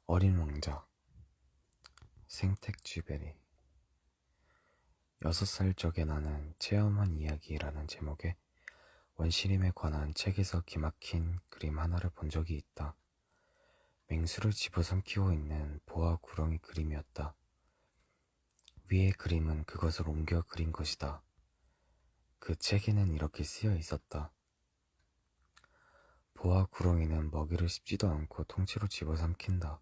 어린 왕자 생텍쥐베리 6살 적에 나는 체험한 이야기라는 제목의 원시림에 관한 책에서 기막힌 그림 하나를 본 적이 있다. 맹수를 집어삼키고 있는 보아 구렁이 그림이었다. 위의 그림은 그것을 옮겨 그린 것이다. 그 책에는 이렇게 쓰여 있었다. 보아 구렁이는 먹이를 씹지도 않고 통째로 집어삼킨다.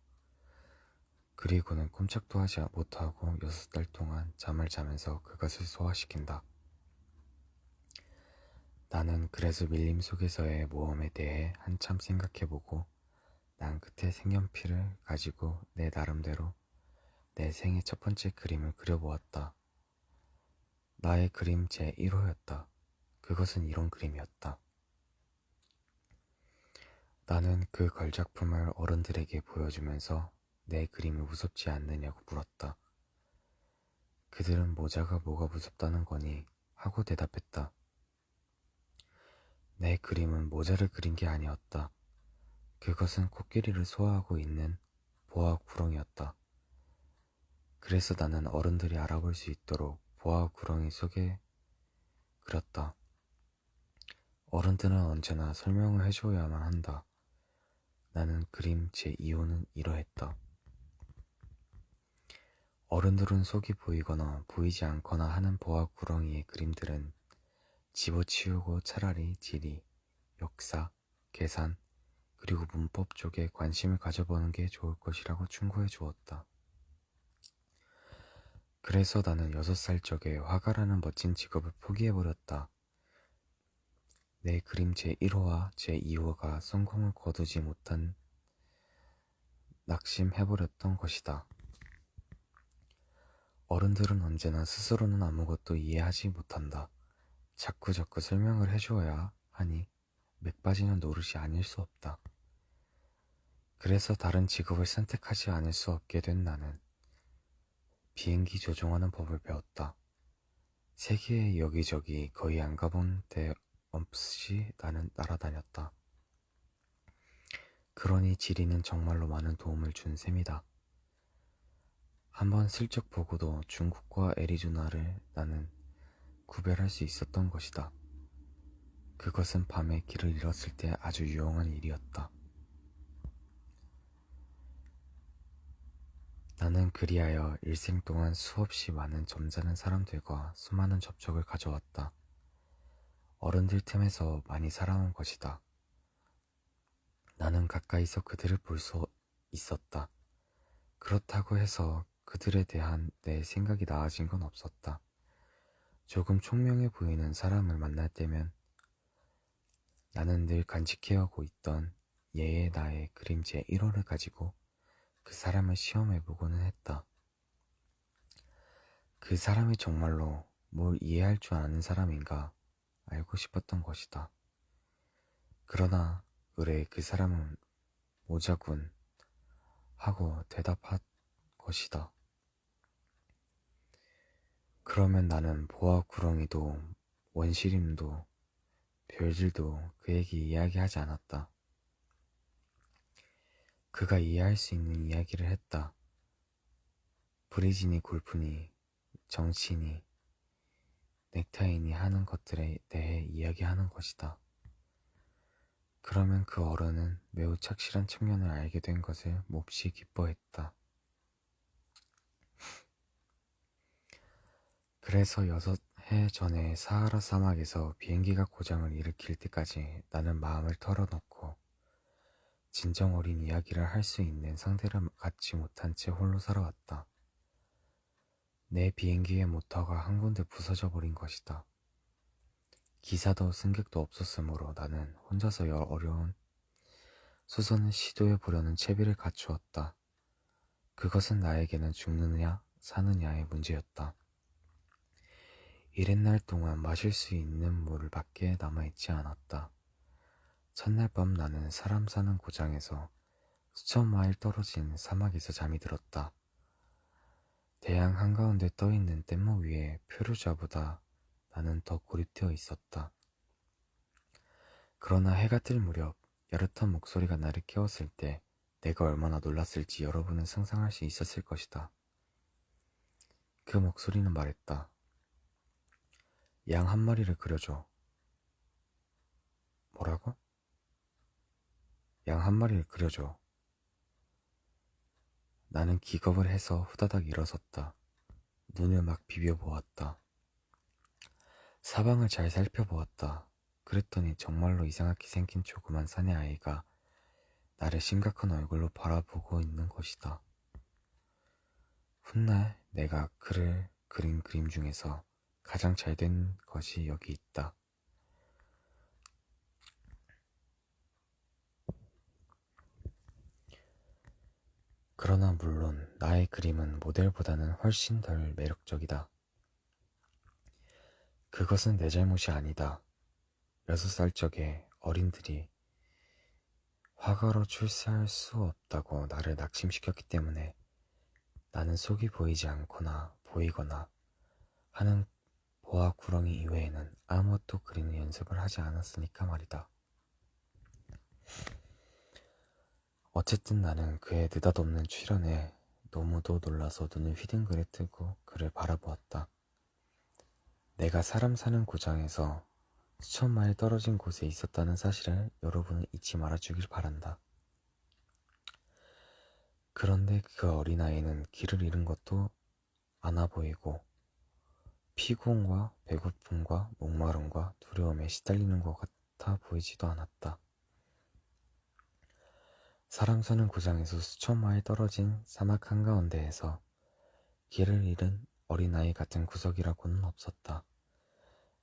그리고는 꼼짝도 하지 못하고 6달 동안 잠을 자면서 그것을 소화시킨다. 나는 그래서 밀림 속에서의 모험에 대해 한참 생각해보고 난 끝에 색연필을 가지고 내 나름대로 내 생애 첫 번째 그림을 그려보았다. 나의 그림 제1호였다. 그것은 이런 그림이었다. 나는 그 걸작품을 어른들에게 보여주면서 내 그림이 무섭지 않느냐고 물었다. 그들은 모자가 뭐가 무섭다는 거니? 하고 대답했다. 내 그림은 모자를 그린 게 아니었다. 그것은 코끼리를 소화하고 있는 보아 구렁이었다. 그래서 나는 어른들이 알아볼 수 있도록 보아 구렁이 속에 그렸다. 어른들은 언제나 설명을 해줘야만 한다. 나는 그림 제2호는 이러했다. 어른들은 속이 보이거나 보이지 않거나 하는 보아 구렁이의 그림들은 집어치우고 차라리 지리, 역사, 계산, 그리고 문법 쪽에 관심을 가져보는 게 좋을 것이라고 충고해 주었다. 그래서 나는 6살 적에 화가라는 멋진 직업을 포기해버렸다. 내 그림 제1호와 제2호가 성공을 거두지 못한 낙심해버렸던 것이다. 어른들은 언제나 스스로는 아무것도 이해하지 못한다. 자꾸자꾸 설명을 해주어야 하니 맥 빠지는 노릇이 아닐 수 없다. 그래서 다른 직업을 선택하지 않을 수 없게 된 나는 비행기 조종하는 법을 배웠다. 세계의 여기저기 거의 안 가본 데 없이 나는 날아다녔다. 그러니 지리는 정말로 많은 도움을 준 셈이다. 한번 슬쩍 보고도 중국과 애리조나를 나는 구별할 수 있었던 것이다. 그것은 밤에 길을 잃었을 때 아주 유용한 일이었다. 나는 그리하여 일생 동안 수없이 많은 점잖은 사람들과 수많은 접촉을 가져왔다. 어른들 틈에서 많이 살아온 것이다. 나는 가까이서 그들을 볼 수 있었다. 그렇다고 해서 그들에 대한 내 생각이 나아진 건 없었다. 조금 총명해 보이는 사람을 만날 때면 나는 늘 간직해오고 있던 예의 나의 그림체 1호를 가지고 그 사람을 시험해보고는 했다. 그 사람이 정말로 뭘 이해할 줄 아는 사람인가 알고 싶었던 것이다. 그러나 의뢰 그 사람은 모자군 하고 대답한 것이다. 그러면 나는 보아 구렁이도 원시림도 별들도 그에게 이야기하지 않았다. 그가 이해할 수 있는 이야기를 했다. 브리지니 골프니 정치니 넥타이니 하는 것들에 대해 이야기하는 것이다. 그러면 그 어른은 매우 착실한 청년을 알게 된 것을 몹시 기뻐했다. 그래서 6해 전에 사하라 사막에서 비행기가 고장을 일으킬 때까지 나는 마음을 털어놓고 진정 어린 이야기를 할 수 있는 상대를 갖지 못한 채 홀로 살아왔다. 내 비행기의 모터가 한 군데 부서져 버린 것이다. 기사도 승객도 없었으므로 나는 혼자서 어려운 수선을 시도해 보려는 채비를 갖추었다. 그것은 나에게는 죽느냐 사느냐의 문제였다. 이랜 날 동안 마실 수 있는 물밖에 남아있지 않았다. 첫날 밤 나는 사람 사는 고장에서 수천 마일 떨어진 사막에서 잠이 들었다. 대양 한가운데 떠있는 뗏목 위에 표류자보다 나는 더 고립되어 있었다. 그러나 해가 뜰 무렵 야릇한 목소리가 나를 깨웠을 때 내가 얼마나 놀랐을지 여러분은 상상할 수 있었을 것이다. 그 목소리는 말했다. 양 한 마리를 그려줘. 뭐라고? 양 한 마리를 그려줘. 나는 기겁을 해서 후다닥 일어섰다. 눈을 막 비벼보았다. 사방을 잘 살펴보았다. 그랬더니 정말로 이상하게 생긴 조그만 사내 아이가 나를 심각한 얼굴로 바라보고 있는 것이다. 훗날 내가 그를 그린 그림 중에서 가장 잘 된 것이 여기 있다. 그러나 물론 나의 그림은 모델보다는 훨씬 덜 매력적이다. 그것은 내 잘못이 아니다. 6살 적에 어린들이 화가로 출세할 수 없다고 나를 낙심시켰기 때문에 나는 속이 보이지 않거나 보이거나 하는 보아 구렁이 이외에는 아무것도 그리는 연습을 하지 않았으니까 말이다. 어쨌든 나는 그의 느닷없는 출현에 너무도 놀라서 눈을 휘둥그레 뜨고 그를 바라보았다. 내가 사람 사는 고장에서 수천 마일 떨어진 곳에 있었다는 사실을 여러분은 잊지 말아주길 바란다. 그런데 그 어린아이는 길을 잃은 것도 않아 보이고 피곤과 배고픔과 목마름과 두려움에 시달리는 것 같아 보이지도 않았다. 사람 사는 고장에서 수천 마일 떨어진 사막 한가운데에서 길을 잃은 어린아이 같은 구석이라고는 없었다.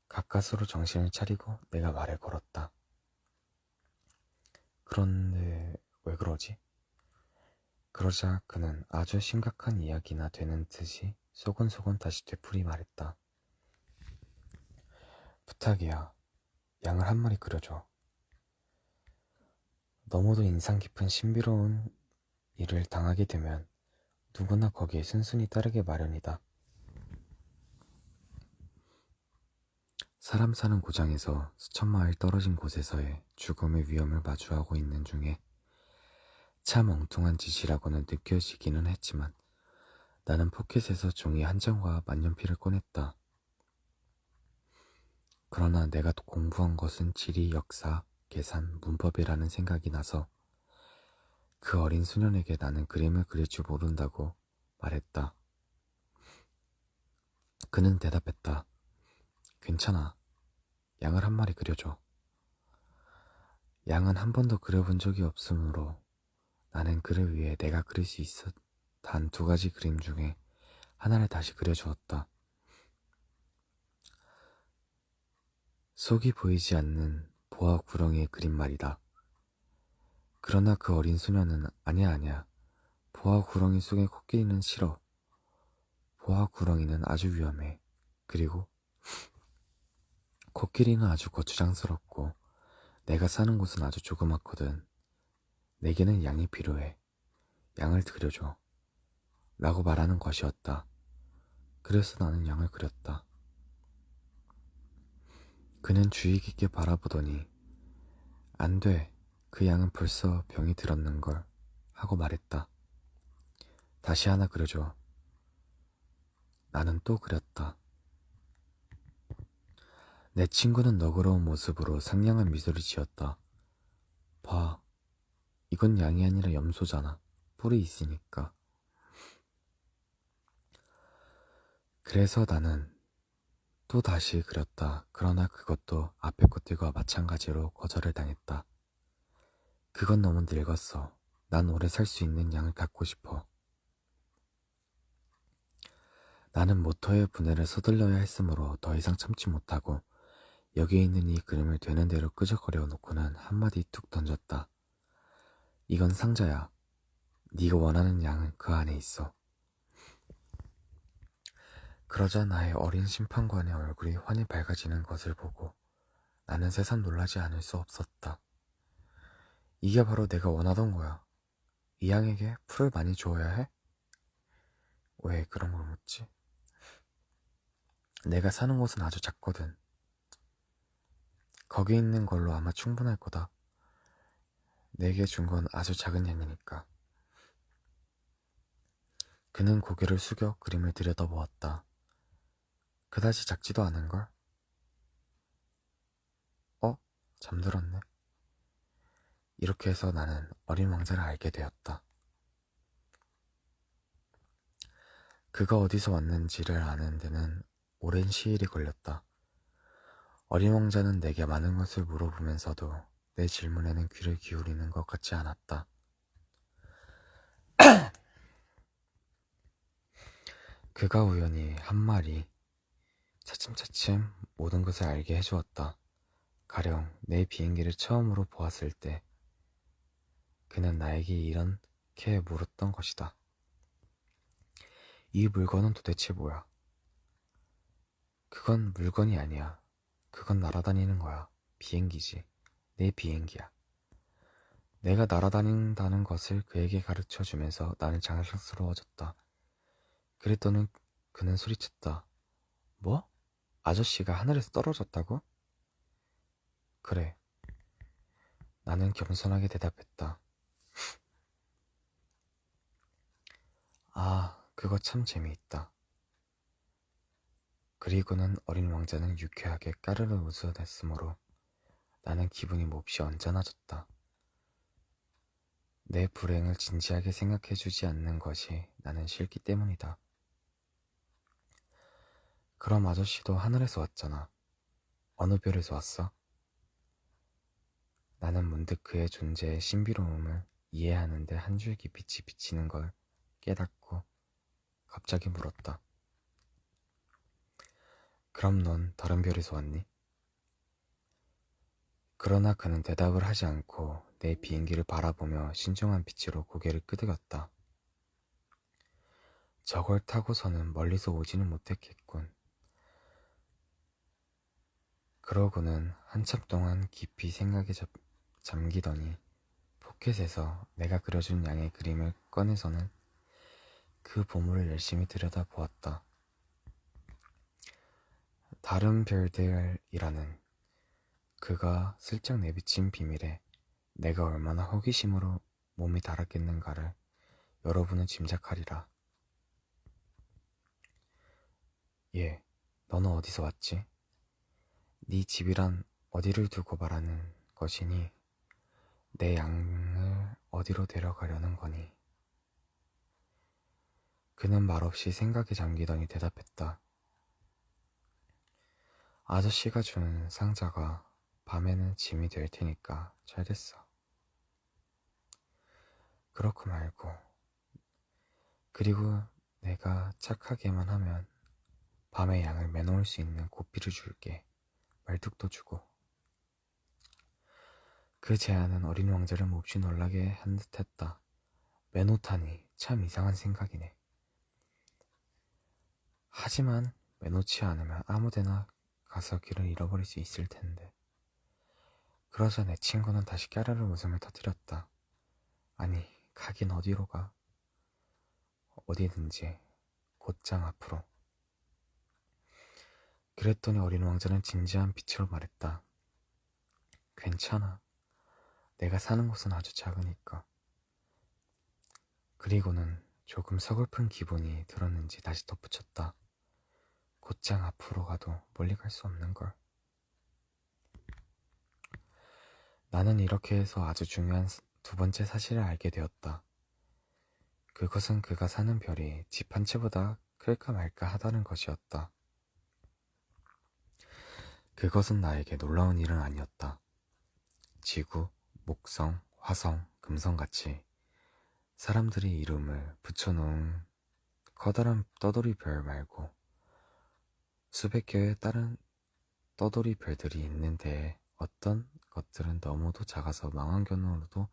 가까스로 정신을 차리고 내가 말을 걸었다. 그런데 왜 그러지? 그러자 그는 아주 심각한 이야기나 되는 듯이 소곤소곤 다시 되풀이 말했다. 부탁이야. 양을 한 마리 그려줘. 너무도 인상 깊은 신비로운 일을 당하게 되면 누구나 거기에 순순히 따르게 마련이다. 사람 사는 고장에서 수천 마일 떨어진 곳에서의 죽음의 위험을 마주하고 있는 중에 참 엉뚱한 짓이라고는 느껴지기는 했지만 나는 포켓에서 종이 한 장과 만년필을 꺼냈다. 그러나 내가 공부한 것은 지리, 역사, 계산, 문법이라는 생각이 나서 그 어린 소년에게 나는 그림을 그릴 줄 모른다고 말했다. 그는 대답했다. 괜찮아. 양을 한 마리 그려줘. 양은 한 번도 그려본 적이 없으므로 나는 그를 위해 내가 그릴 수 있었 단 2가지 그림 중에 하나를 다시 그려주었다. 속이 보이지 않는 보아 구렁이의 그림 말이다. 그러나 그 어린 소녀는 아니야. 보아 구렁이 속의 코끼리는 싫어. 보아 구렁이는 아주 위험해. 그리고 코끼리는 아주 거추장스럽고 내가 사는 곳은 아주 조그맣거든. 내게는 양이 필요해. 양을 그려줘. 라고 말하는 것이었다. 그래서 나는 양을 그렸다. 그는 주의 깊게 바라보더니 안 돼. 그 양은 벌써 병이 들었는걸 하고 말했다. 다시 하나 그려줘. 나는 또 그렸다. 내 친구는 너그러운 모습으로 상냥한 미소를 지었다. 봐. 이건 양이 아니라 염소잖아. 뿔이 있으니까. 그래서 나는 또 다시 그렸다. 그러나 그것도 앞의 것들과 마찬가지로 거절을 당했다. 그건 너무 늙었어. 난 오래 살 수 있는 양을 갖고 싶어. 나는 모터의 분해를 서둘러야 했으므로 더 이상 참지 못하고 여기에 있는 이 그림을 되는 대로 끄적거려 놓고는 한마디 툭 던졌다. 이건 상자야. 네가 원하는 양은 그 안에 있어. 그러자 나의 어린 심판관의 얼굴이 환히 밝아지는 것을 보고 나는 새삼 놀라지 않을 수 없었다. 이게 바로 내가 원하던 거야. 이 양에게 풀을 많이 주어야 해? 왜 그런 걸 묻지? 내가 사는 곳은 아주 작거든. 거기 있는 걸로 아마 충분할 거다. 내게 준 건 아주 작은 양이니까. 그는 고개를 숙여 그림을 들여다보았다. 그다지 작지도 않은걸? 어? 잠들었네. 이렇게 해서 나는 어린 왕자를 알게 되었다. 그가 어디서 왔는지를 아는 데는 오랜 시일이 걸렸다. 어린 왕자는 내게 많은 것을 물어보면서도 내 질문에는 귀를 기울이는 것 같지 않았다. 그가 우연히 한 말이 차츰차츰 모든 것을 알게 해주었다. 가령 내 비행기를 처음으로 보았을 때 그는 나에게 이렇게 물었던 것이다. 이 물건은 도대체 뭐야? 그건 물건이 아니야. 그건 날아다니는 거야. 비행기지. 내 비행기야. 내가 날아다닌다는 것을 그에게 가르쳐 주면서 나는 장난스러워졌다. 그랬더니 그는 소리쳤다. 뭐? 아저씨가 하늘에서 떨어졌다고? 그래. 나는 겸손하게 대답했다. 아, 그거 참 재미있다. 그리고는 어린 왕자는 유쾌하게 까르르 웃어댔으므로 나는 기분이 몹시 언짢아졌다. 내 불행을 진지하게 생각해주지 않는 것이 나는 싫기 때문이다. 그럼 아저씨도 하늘에서 왔잖아. 어느 별에서 왔어? 나는 문득 그의 존재의 신비로움을 이해하는데 한 줄기 빛이 비치는 걸 깨닫고 갑자기 물었다. 그럼 넌 다른 별에서 왔니? 그러나 그는 대답을 하지 않고 내 비행기를 바라보며 신중한 빛으로 고개를 끄덕였다. 저걸 타고서는 멀리서 오지는 못했겠군. 그러고는 한참 동안 깊이 생각에 잠기더니 포켓에서 내가 그려준 양의 그림을 꺼내서는 그 보물을 열심히 들여다보았다. 다른 별들이라는 그가 슬쩍 내비친 비밀에 내가 얼마나 호기심으로 몸이 달았겠는가를 여러분은 짐작하리라. 예, 너는 어디서 왔지? 네 집이란 어디를 두고 말하는 것이니 내 양을 어디로 데려가려는 거니? 그는 말없이 생각에 잠기더니 대답했다. 아저씨가 준 상자가 밤에는 짐이 될 테니까 잘 됐어. 그렇고 말고. 그리고 내가 착하게만 하면 밤에 양을 매놓을 수 있는 고삐를 줄게. 말뚝도 주고. 그 제안은 어린 왕자를 몹시 놀라게 한 듯했다. 매놓다니 참 이상한 생각이네. 하지만 매놓지 않으면 아무데나 가서 길을 잃어버릴 수 있을 텐데. 그러자 내 친구는 다시 까르르 웃음을 터뜨렸다. 아니, 가긴 어디로 가? 어디든지 곧장 앞으로. 그랬더니 어린 왕자는 진지한 빛으로 말했다. 괜찮아. 내가 사는 곳은 아주 작으니까. 그리고는 조금 서글픈 기분이 들었는지 다시 덧붙였다. 곧장 앞으로 가도 멀리 갈 수 없는 걸. 나는 이렇게 해서 아주 중요한 두 번째 사실을 알게 되었다. 그것은 그가 사는 별이 집 한 채보다 클까 말까 하다는 것이었다. 그것은 나에게 놀라운 일은 아니었다. 지구, 목성, 화성, 금성같이 사람들이 이름을 붙여놓은 커다란 떠돌이 별 말고 수백 개의 다른 떠돌이 별들이 있는데 어떤 것들은 너무도 작아서 망원경으로도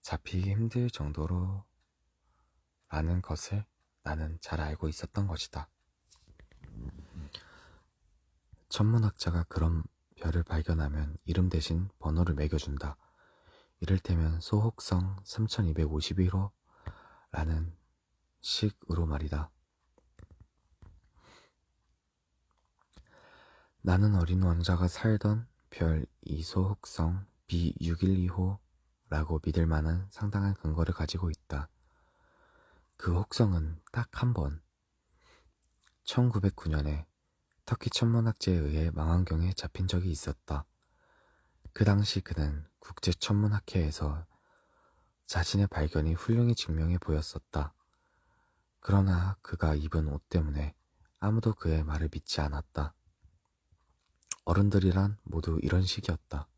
잡히기 힘들 정도로 라는 것을 나는 잘 알고 있었던 것이다. 천문학자가 그런 별을 발견하면 이름 대신 번호를 매겨준다. 이를테면 소혹성 3251호 라는 식으로 말이다. 나는 어린 왕자가 살던 별 이소혹성 B612호라고 믿을 만한 상당한 근거를 가지고 있다. 그 혹성은 딱 한 번, 1909년에 터키 천문학제에 의해 망원경에 잡힌 적이 있었다. 그 당시 그는 국제천문학회에서 자신의 발견이 훌륭히 증명해 보였었다. 그러나 그가 입은 옷 때문에 아무도 그의 말을 믿지 않았다. 어른들이란 모두 이런 식이었다.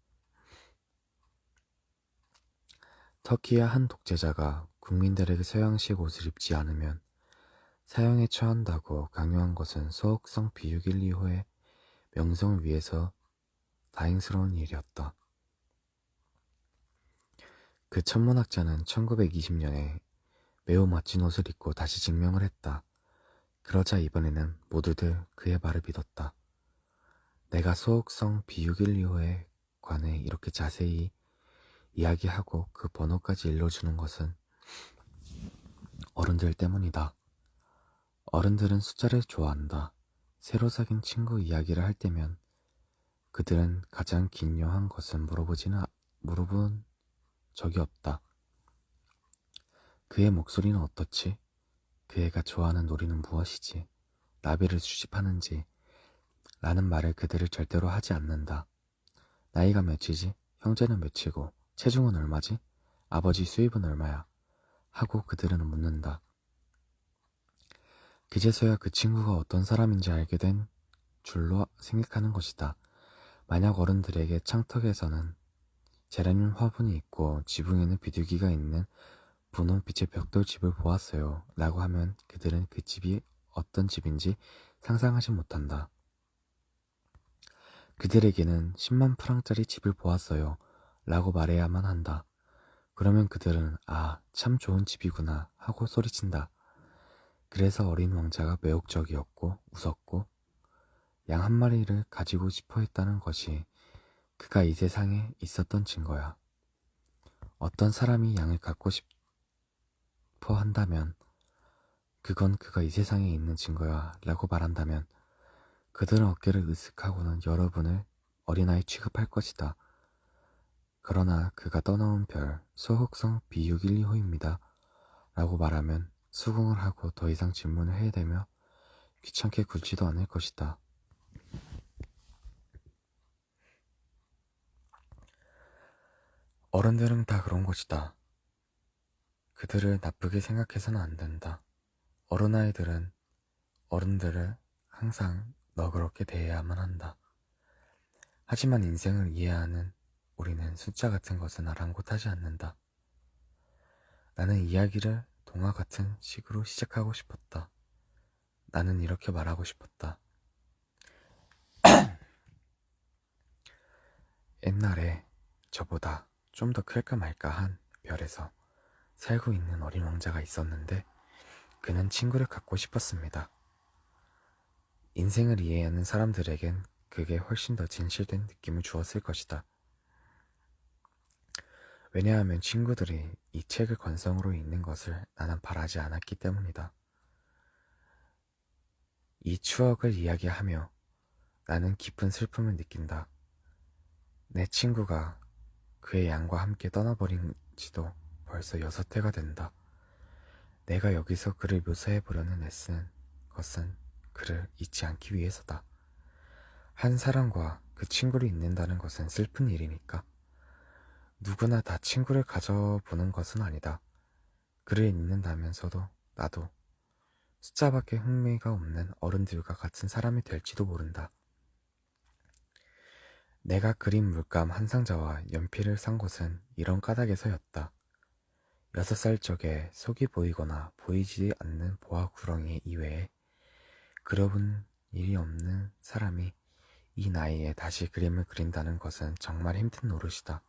터키의 한 독재자가 국민들에게 서양식 옷을 입지 않으면 사형에 처한다고 강요한 것은 소극성 비육일리호의 명성을 위해서 다행스러운 일이었다. 그 천문학자는 1920년에 매우 멋진 옷을 입고 다시 증명을 했다. 그러자 이번에는 모두들 그의 말을 믿었다. 내가 소극성 비육일리호에 관해 이렇게 자세히 이야기하고 그 번호까지 일러주는 것은 어른들 때문이다. 어른들은 숫자를 좋아한다. 새로 사귄 친구 이야기를 할 때면 그들은 가장 기묘한 것을 물어본 적이 없다. 그의 목소리는 어떻지? 그 애가 좋아하는 놀이는 무엇이지? 나비를 수집하는지? 라는 말을 그들을 절대로 하지 않는다. 나이가 몇이지? 형제는 몇이고? 체중은 얼마지? 아버지 수입은 얼마야? 하고 그들은 묻는다. 그제서야 그 친구가 어떤 사람인지 알게 된 줄로 생각하는 것이다. 만약 어른들에게 창턱에서는 제라늄 화분이 있고 지붕에는 비둘기가 있는 분홍빛의 벽돌 집을 보았어요 라고 하면 그들은 그 집이 어떤 집인지 상상하지 못한다. 그들에게는 10만 프랑짜리 집을 보았어요 라고 말해야만 한다. 그러면 그들은 아, 참 좋은 집이구나 하고 소리친다. 그래서 어린 왕자가 매혹적이었고 웃었고 양 한 마리를 가지고 싶어 했다는 것이 그가 이 세상에 있었던 증거야. 어떤 사람이 양을 갖고 싶어 한다면 그건 그가 이 세상에 있는 증거야 라고 말한다면 그들은 어깨를 으쓱하고는 여러분을 어린아이 취급할 것이다. 그러나 그가 떠나온 별 소흑성 B612호입니다 라고 말하면 수긍을 하고 더 이상 질문을 해야 되며 귀찮게 굴지도 않을 것이다. 어른들은 다 그런 것이다. 그들을 나쁘게 생각해서는 안 된다. 어른아이들은 어른들을 항상 너그럽게 대해야만 한다. 하지만 인생을 이해하는 우리는 숫자 같은 것은 아랑곳하지 않는다. 나는 이야기를 동화 같은 식으로 시작하고 싶었다. 나는 이렇게 말하고 싶었다. 옛날에 저보다 좀 더 클까 말까 한 별에서 살고 있는 어린 왕자가 있었는데 그는 친구를 갖고 싶었습니다. 인생을 이해하는 사람들에겐 그게 훨씬 더 진실된 느낌을 주었을 것이다. 왜냐하면 친구들이 이 책을 건성으로 읽는 것을 나는 바라지 않았기 때문이다. 이 추억을 이야기하며 나는 깊은 슬픔을 느낀다. 내 친구가 그의 양과 함께 떠나버린 지도 벌써 6해가 된다. 내가 여기서 그를 묘사해 보려는 애쓰는 것은 그를 잊지 않기 위해서다. 한 사람과 그 친구를 잊는다는 것은 슬픈 일이니까. 누구나 다 친구를 가져보는 것은 아니다. 그를 잊는다면서도 나도 숫자밖에 흥미가 없는 어른들과 같은 사람이 될지도 모른다. 내가 그린 물감 한 상자와 연필을 산 곳은 이런 까닭에서였다. 6살 적에 속이 보이거나 보이지 않는 보아 구렁이 이외에 그려본 일이 없는 사람이 이 나이에 다시 그림을 그린다는 것은 정말 힘든 노릇이다.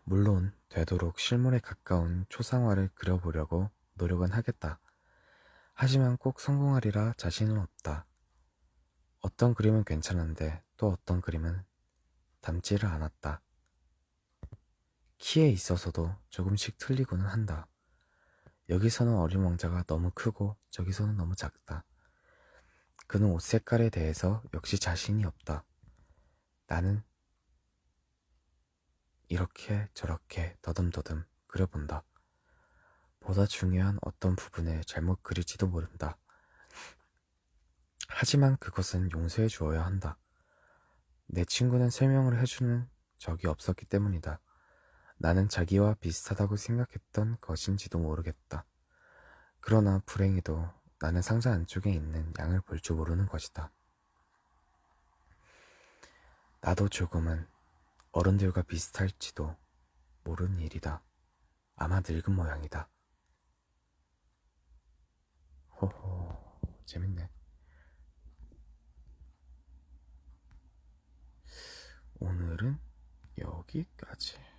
물론 되도록 실물에 가까운 초상화를 그려보려고 노력은 하겠다. 하지만 꼭 성공하리라 자신은 없다. 어떤 그림은 괜찮은데 또 어떤 그림은 닮지를 않았다. 키에 있어서도 조금씩 틀리고는 한다. 여기서는 어린 왕자가 너무 크고 저기서는 너무 작다. 그는 옷 색깔에 대해서 역시 자신이 없다. 나는 이렇게 저렇게 더듬더듬 그려본다. 보다 중요한 어떤 부분을 잘못 그릴지도 모른다. 하지만 그것은 용서해 주어야 한다. 내 친구는 설명을 해주는 적이 없었기 때문이다. 나는 자기와 비슷하다고 생각했던 것인지도 모르겠다. 그러나 불행히도 나는 상자 안쪽에 있는 양을 볼 줄 모르는 것이다. 나도 조금은 어른들과 비슷할지도 모르는 일이다. 아마 늙은 모양이다. 호호, 재밌네. 오늘은 여기까지.